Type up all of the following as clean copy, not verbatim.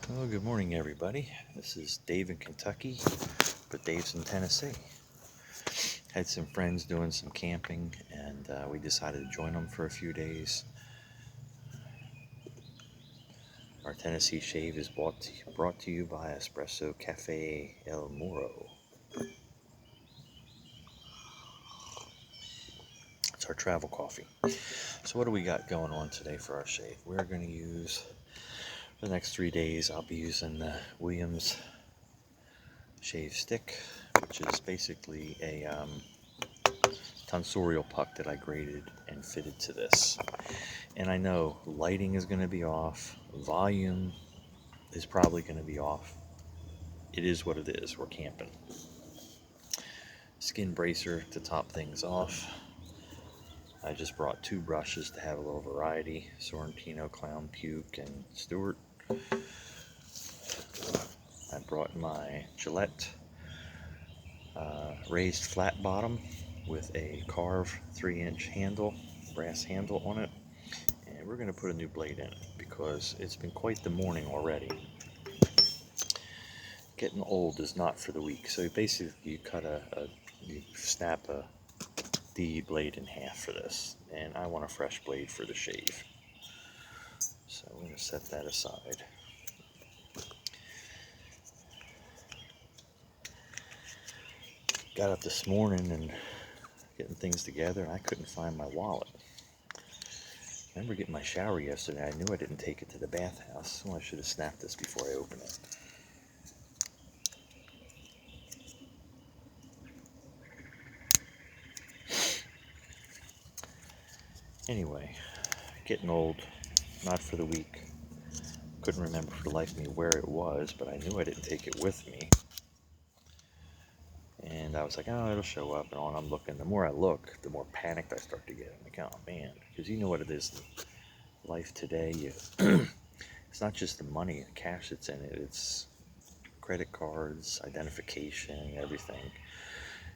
Well, good morning, everybody. This is Dave in Kentucky, but Dave's in Tennessee. Had some friends doing some camping, and we decided to join them for a few days. Our Tennessee shave is brought to you by Espresso Cafe El Moro. It's our travel coffee. So what do we got going on today for our shave? We're going to use, for the next 3 days, I'll be using the Williams shave stick, which is basically a Tonsorial puck that I graded and fitted to this. And I know lighting is going to be off, volume is probably going to be off. It is what it is, we're camping. Skin bracer to top things off. I just brought 2 brushes to have a little variety, Sorrentino, Clown Puke, and Stuart. I brought my Gillette raised flat bottom with a carved 3-inch handle, brass handle on it. And we're going to put a new blade in it because it's been quite the morning already. Getting old is not for the weak. So basically you snap a D blade in half for this. And I want a fresh blade for the shave. So we're going to set that aside. Got up this morning and getting things together, and I couldn't find my wallet. I remember getting my shower yesterday. I knew I didn't take it to the bathhouse, so I should have snapped this before I opened it. Anyway, getting old, not for the weak. Couldn't remember for the life of me where it was, but I knew I didn't take it with me. And I was like, oh, it'll show up. And on I'm looking. The more I look, the more panicked I start to get. I'm like, oh man, because you know what it is. Life today, it's not just the money, the cash that's in it. It's credit cards, identification, everything.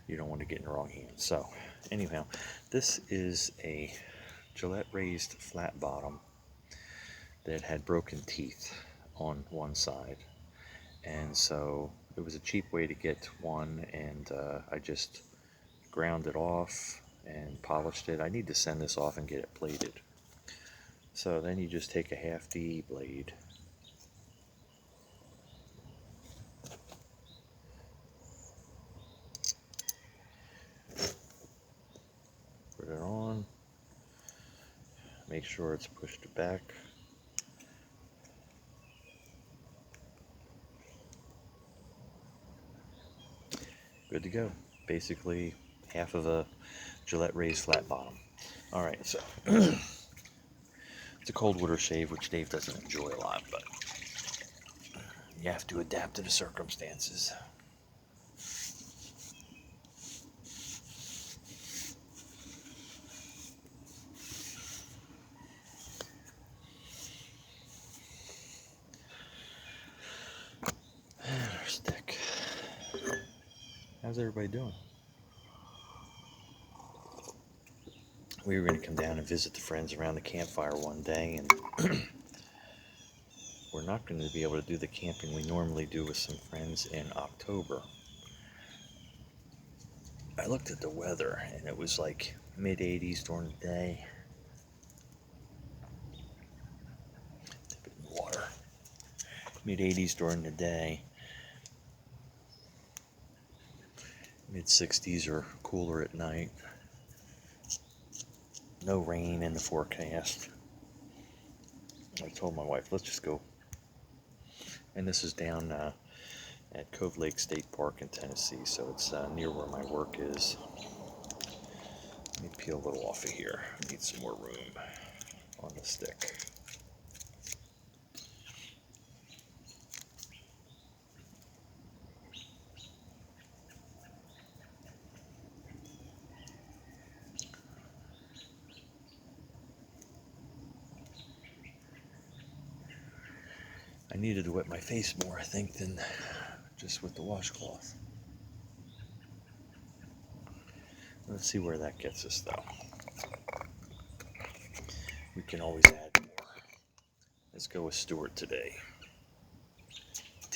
You don't want to get in the wrong hands. So, anyhow, this is a Gillette raised flat bottom that had broken teeth on one side. And so it was a cheap way to get one, and I just ground it off and polished it. I need to send this off and get it plated. So then you just take a half D blade, put it on, make sure it's pushed back. Good to go. Basically half of a Gillette raised flat bottom. Alright, so it's a cold water shave, which Dave doesn't enjoy a lot, but you have to adapt to the circumstances. And our stick. How's everybody doing? We were going to come down and visit the friends around the campfire one day, and we're not going to be able to do the camping we normally do with some friends in October. I looked at the weather, and it was like mid-80s during the day. Dip it in water. Mid-80s during the day. Mid-60s or cooler at night. No rain in the forecast. I told my wife, let's just go. And this is down at Cove Lake State Park in Tennessee, so it's near where my work is. Let me peel a little off of here. I need some more room on the stick. I needed to wet my face more, I think, than just with the washcloth. Let's see where that gets us, though. We can always add more. Let's go with Stuart today.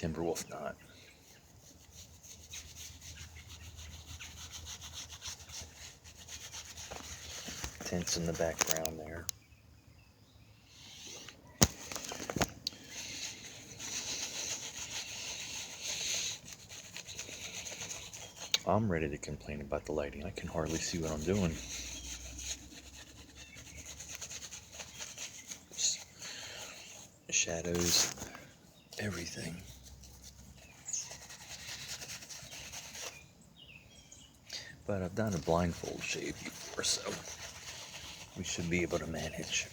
Timberwolf knot. Tents in the background there. I'm ready to complain about the lighting. I can hardly see what I'm doing. Shadows, everything. But I've done a blindfold shave before, so we should be able to manage.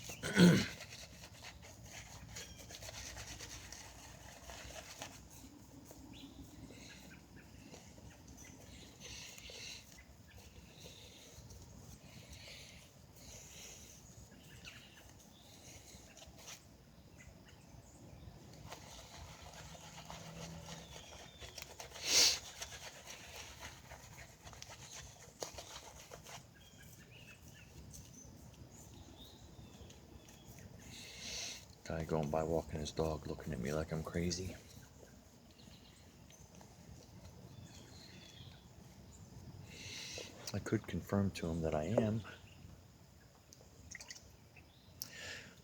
Guy going by walking his dog looking at me like I'm crazy. I could confirm to him that I am.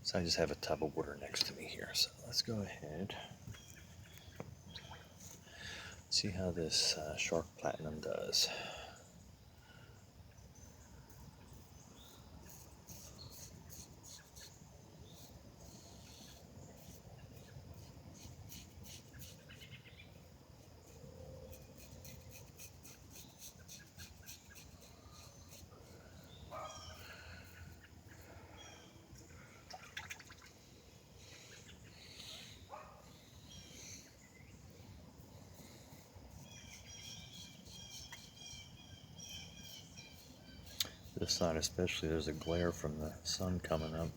So I just have a tub of water next to me here. So let's go ahead. See how this Shark Platinum does. This side especially, there's a glare from the sun coming up.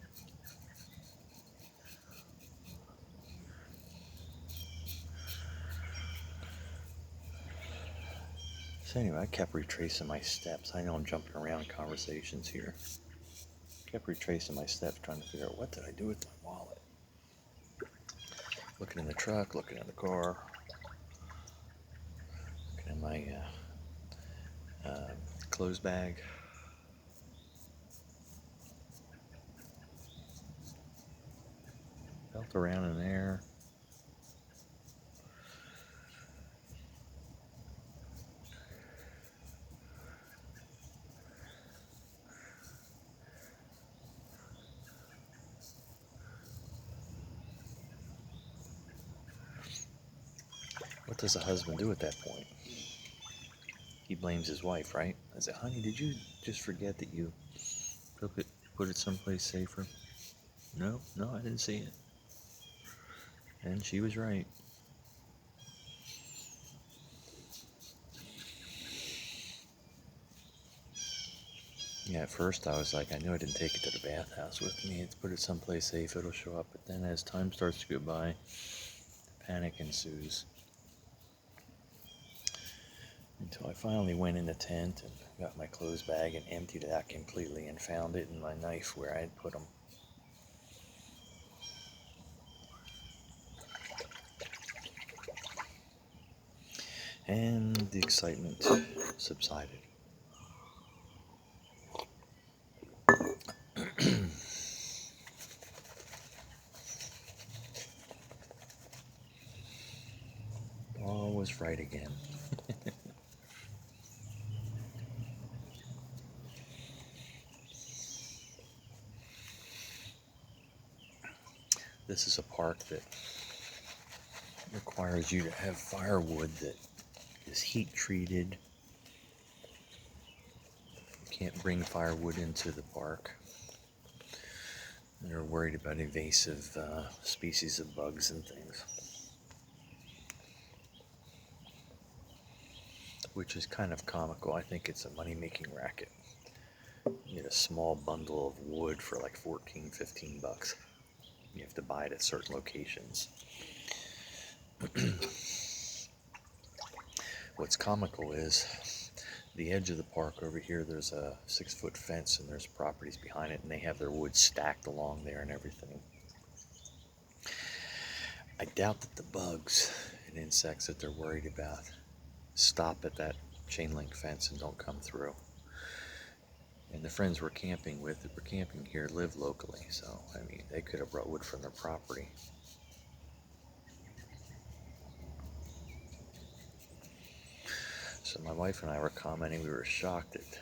So anyway, I kept retracing my steps. I know I'm jumping around conversations here. Kept retracing my steps, trying to figure out what did I do with my wallet. Looking in the truck, looking in the car, looking in my clothes bag. Felt around in there. What does a husband do at that point? He blames his wife, right? I said, honey, did you just forget that you put it someplace safer? No, I didn't see it. And she was right. Yeah, at first I was like, I knew I didn't take it to the bathhouse with me. It's put it someplace safe, it'll show up. But then as time starts to go by, panic ensues. Until I finally went in the tent and got my clothes bag and emptied it out completely and found it and my knife where I had put them. And the excitement subsided. All was right again. This is a park that requires you to have firewood that is heat treated. You can't bring firewood into the park. They're worried about invasive species of bugs and things. Which is kind of comical. I think it's a money-making racket. You get a small bundle of wood for like 14, 15 bucks. You have to buy it at certain locations. What's comical is the edge of the park over here, there's a 6-foot fence and there's properties behind it and they have their wood stacked along there and everything. I doubt that the bugs and and insects that they're worried about stop at that chain link fence and don't come through. And the friends we're camping with that were camping here live locally, so I mean they could have brought wood from their property. So my wife and I were commenting, we were shocked at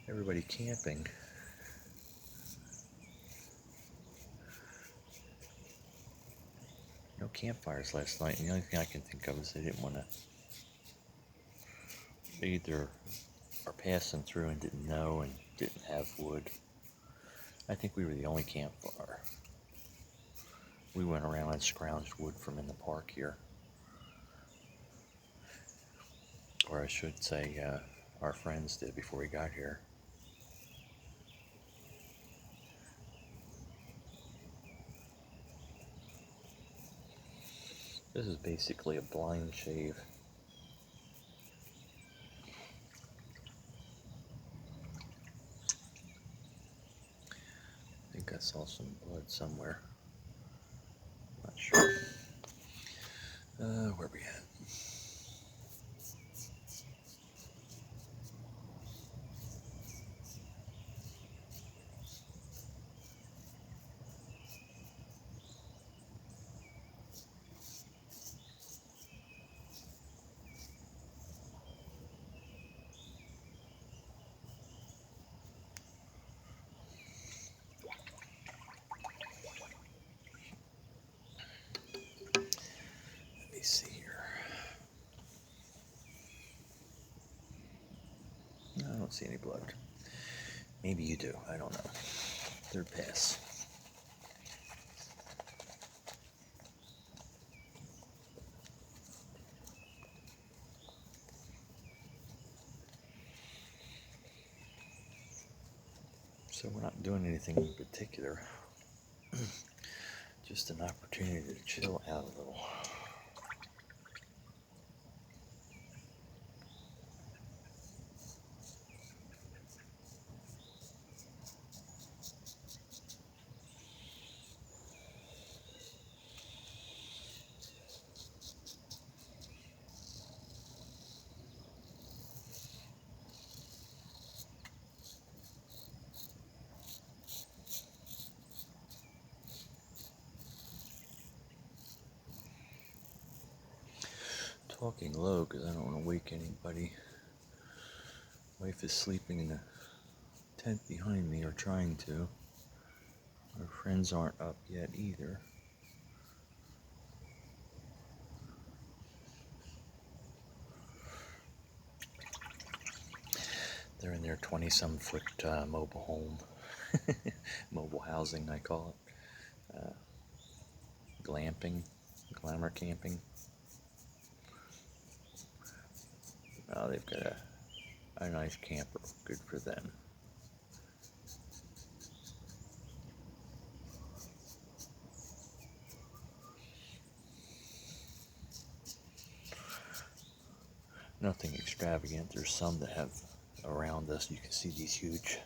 everybody camping. No campfires last night, and the only thing I can think of is they didn't want to. They either are passing through and didn't know and didn't have wood. I think we were the only campfire. We went around and scrounged wood from in the park here. Or I should say, our friends did before we got here. This is basically a blind shave. I think I saw some blood somewhere. Not sure. Where we at? Let me see here. No, I don't see any blood. Maybe you do. I don't know. Third pass. So we're not doing anything in particular. Just an opportunity to chill out a little. Talking low because I don't want to wake anybody. Wife is sleeping in the tent behind me, or trying to. Our friends aren't up yet either. They're in their 20-some foot mobile home. Mobile housing, I call it. Glamping, glamour camping. Oh, they've got a nice camper. Good for them. Nothing extravagant. There's some that have around us. You can see these huge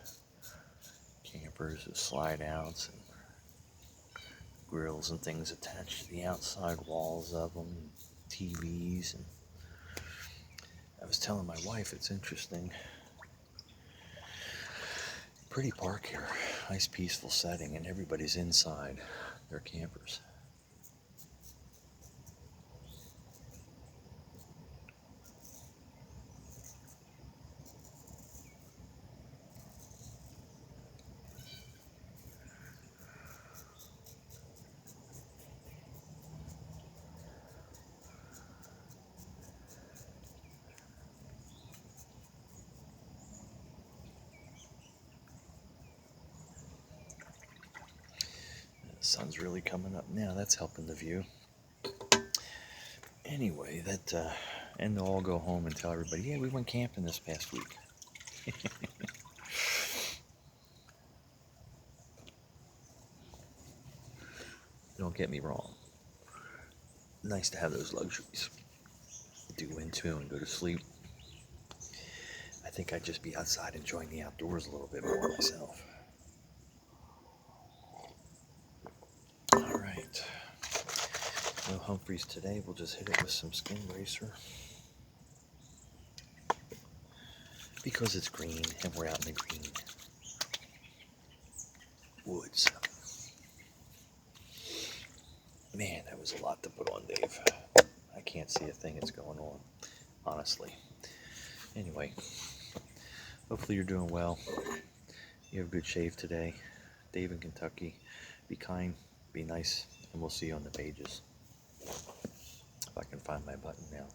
campers with slide outs and grills and things attached to the outside walls of them, and TVs. And I was telling my wife, it's interesting. Pretty park here, nice peaceful setting, and everybody's inside their campers. The sun's really coming up now. That's helping the view. Anyway, and they'll all go home and tell everybody, yeah, we went camping this past week. Don't get me wrong. Nice to have those luxuries. Do into and go to sleep. I think I'd just be outside enjoying the outdoors a little bit more myself. All right. No Humphreys today. We'll just hit it with some skin bracer. Because it's green and we're out in the green woods. Man, that was a lot to put on, Dave. I can't see a thing that's going on, honestly. Anyway, hopefully you're doing well. You have a good shave today. Dave in Kentucky. Be kind, be nice, and we'll see you on the pages. If I can find my button now.